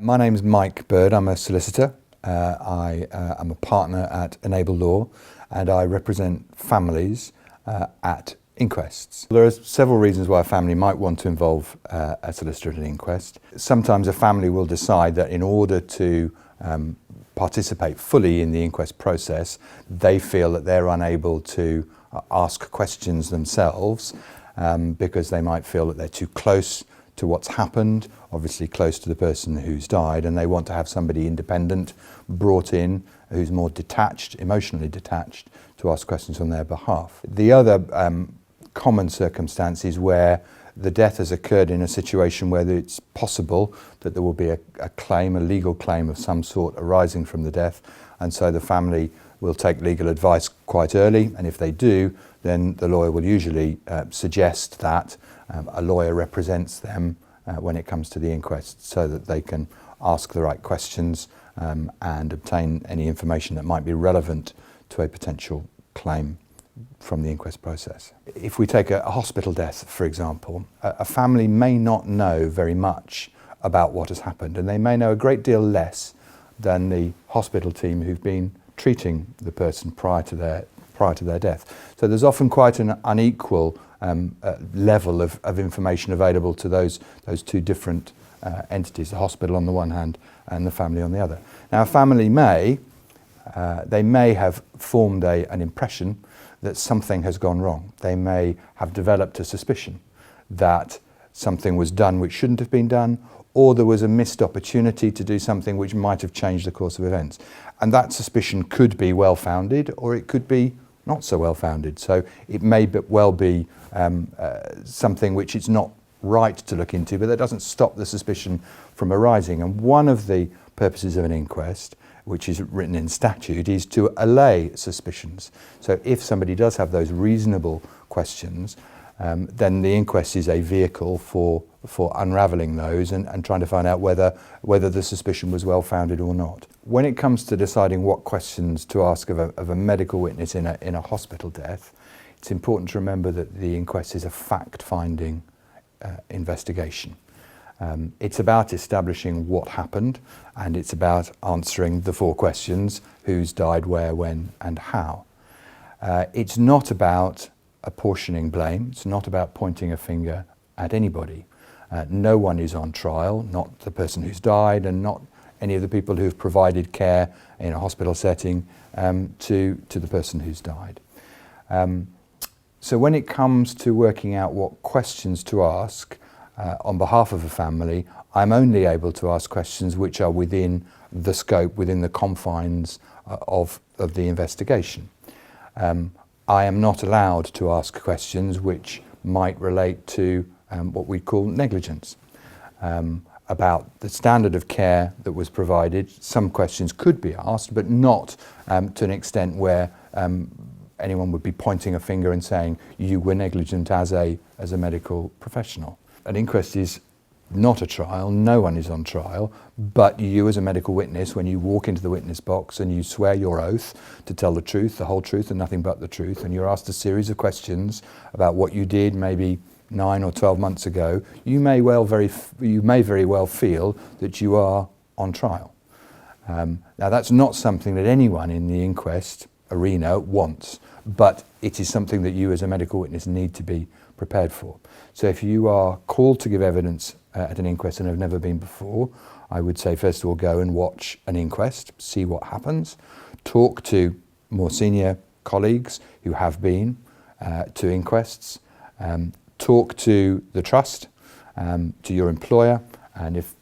My name's Mike Bird. I'm a solicitor. I am a partner at Enable Law and I represent families at inquests. There are several reasons why a family might want to involve a solicitor at an inquest. Sometimes a family will decide that in order to participate fully in the inquest process, they feel that they're unable to ask questions themselves because they might feel that they're too close to what's happened, obviously close to the person who's died, and they want to have somebody independent brought in who's more detached, emotionally detached, to ask questions on their behalf. The other common circumstance is where the death has occurred in a situation where it's possible that there will be a claim, a legal claim of some sort arising from the death, and so the family will take legal advice quite early, and if they do, then the lawyer will usually suggest that a lawyer represents them when it comes to the inquest so that they can ask the right questions and obtain any information that might be relevant to a potential claim from the inquest process. If we take a hospital death, for example, a family may not know very much about what has happened, and they may know a great deal less than the hospital team who've been treating the person prior to their death. So there's often quite an unequal level of information available to those two different entities, the hospital on the one hand and the family on the other. Now a family may have formed an impression that something has gone wrong. They may have developed a suspicion that something was done which shouldn't have been done, or there was a missed opportunity to do something which might have changed the course of events. And that suspicion could be well-founded, or it could be not so well-founded. So it may well be something which it's not right to look into, but that doesn't stop the suspicion from arising. And one of the purposes of an inquest, which is written in statute, is to allay suspicions. So if somebody does have those reasonable questions, then the inquest is a vehicle for unravelling those and trying to find out whether the suspicion was well-founded or not. When it comes to deciding what questions to ask of a medical witness in a hospital death, it's important to remember that the inquest is a fact-finding investigation. It's about establishing what happened, and it's about answering the four questions: who's died, where, when, and how. It's not about apportioning blame. It's not about pointing a finger at anybody. No one is on trial, not the person who's died and not any of the people who've provided care in a hospital setting to the person who's died. So when it comes to working out what questions to ask on behalf of a family, I'm only able to ask questions which are within the scope, within the confines of the investigation. I am not allowed to ask questions which might relate to what we call negligence. About the standard of care that was provided, some questions could be asked, but not to an extent where anyone would be pointing a finger and saying you were negligent as a medical professional. An inquest is not a trial, no one is on trial, but you as a medical witness, when you walk into the witness box and you swear your oath to tell the truth, the whole truth and nothing but the truth, and you're asked a series of questions about what you did maybe 9 or 12 months ago, you may very well feel that you are on trial. Now that's not something that anyone in the inquest arena wants, but it is something that you as a medical witness need to be prepared for. So if you are called to give evidence at an inquest and have never been before, I would say first of all go and watch an inquest, see what happens, talk to more senior colleagues who have been to inquests, talk to the trust, to your employer, and if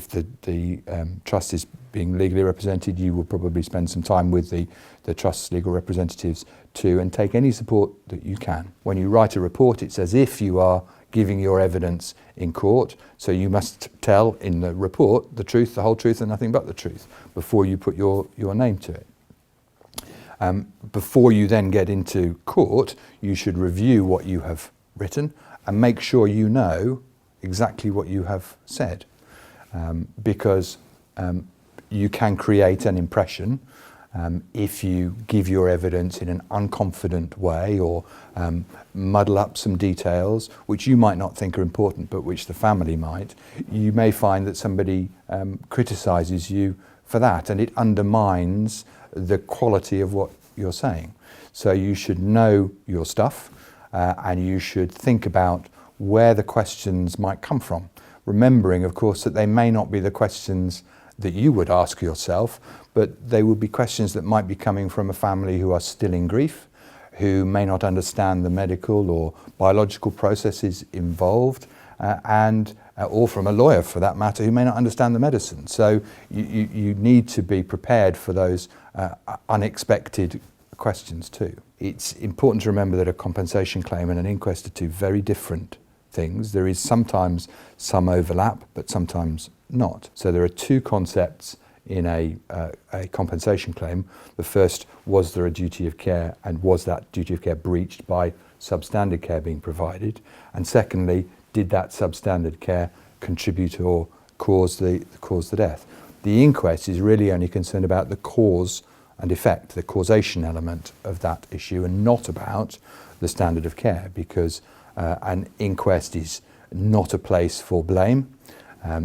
the trust is being legally represented, you will probably spend some time with the trust's legal representatives too, and take any support that you can. When you write a report, it's as if you are giving your evidence in court, so you must tell in the report the truth, the whole truth and nothing but the truth before you put your name to it. Before you then get into court, you should review what you have written and make sure you know exactly what you have said, because you can create an impression If you give your evidence in an unconfident way or muddle up some details, which you might not think are important, but which the family might, you may find that somebody criticises you for that, and it undermines the quality of what you're saying. So you should know your stuff, and you should think about where the questions might come from, remembering, of course, that they may not be the questions that you would ask yourself, but they would be questions that might be coming from a family who are still in grief, who may not understand the medical or biological processes involved, or from a lawyer, for that matter, who may not understand the medicine. So you need to be prepared for those unexpected questions too. It's important to remember that a compensation claim and an inquest are two very different things. There is sometimes some overlap, but sometimes not. So there are two concepts in a compensation claim. The first, was there a duty of care, and was that duty of care breached by substandard care being provided? And secondly, did that substandard care contribute or cause the death? The inquest is really only concerned about the cause and effect, the causation element of that issue, and not about the standard of care, because an inquest is not a place for blame.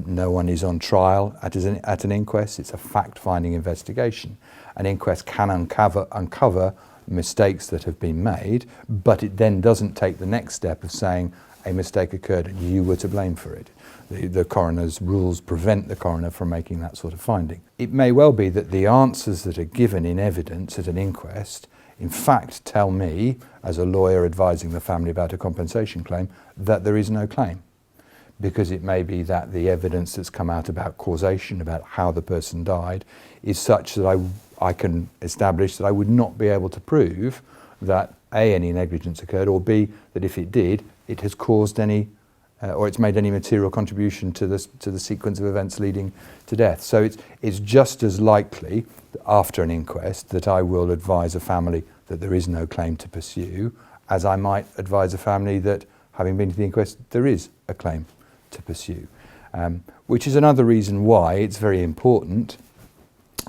No one is on trial at an inquest. It's a fact-finding investigation. An inquest can uncover mistakes that have been made, but it then doesn't take the next step of saying a mistake occurred and you were to blame for it. The coroner's rules prevent the coroner from making that sort of finding. It may well be that the answers that are given in evidence at an inquest in fact tell me, as a lawyer advising the family about a compensation claim, that there is no claim. Because it may be that the evidence that's come out about causation, about how the person died, is such that I can establish that I would not be able to prove that A, any negligence occurred, or B, that if it did, it has caused any, or it's made any material contribution to the sequence of events leading to death. So it's just as likely that after an inquest that I will advise a family that there is no claim to pursue, as I might advise a family that, having been to the inquest, there is a claim to pursue. Which is another reason why it's very important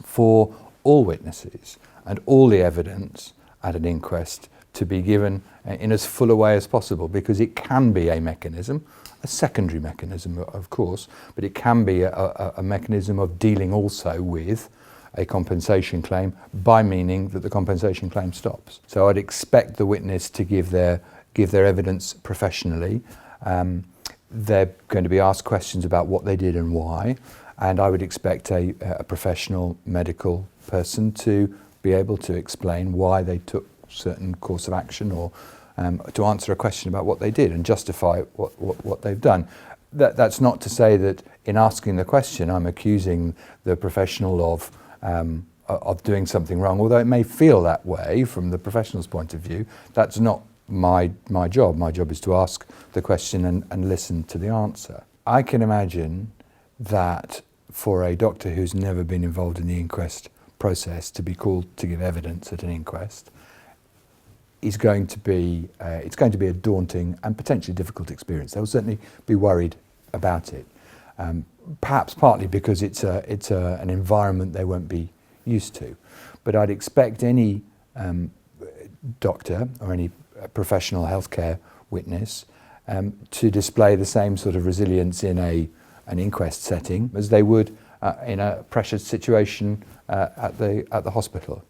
for all witnesses and all the evidence at an inquest to be given in as full a way as possible, because it can be a mechanism, a secondary mechanism of course, but it can be a mechanism of dealing also with a compensation claim, by meaning that the compensation claim stops. So I'd expect the witness to give their evidence professionally. They're going to be asked questions about what they did and why, and I would expect a professional medical person to be able to explain why they took certain course of action, or to answer a question about what they did and justify what they've done. That's not to say that in asking the question I'm accusing the professional of doing something wrong, although it may feel that way from the professional's point of view. That's not my job. My job is to ask the question and listen to the answer. I can imagine that for a doctor who's never been involved in the inquest process to be called to give evidence at an inquest is going to be it's going to be a daunting and potentially difficult experience. They'll certainly be worried about it, perhaps partly because it's an environment they won't be used to. But I'd expect any doctor or any professional healthcare witness to display the same sort of resilience in an inquest setting as they would in a pressured situation at the hospital.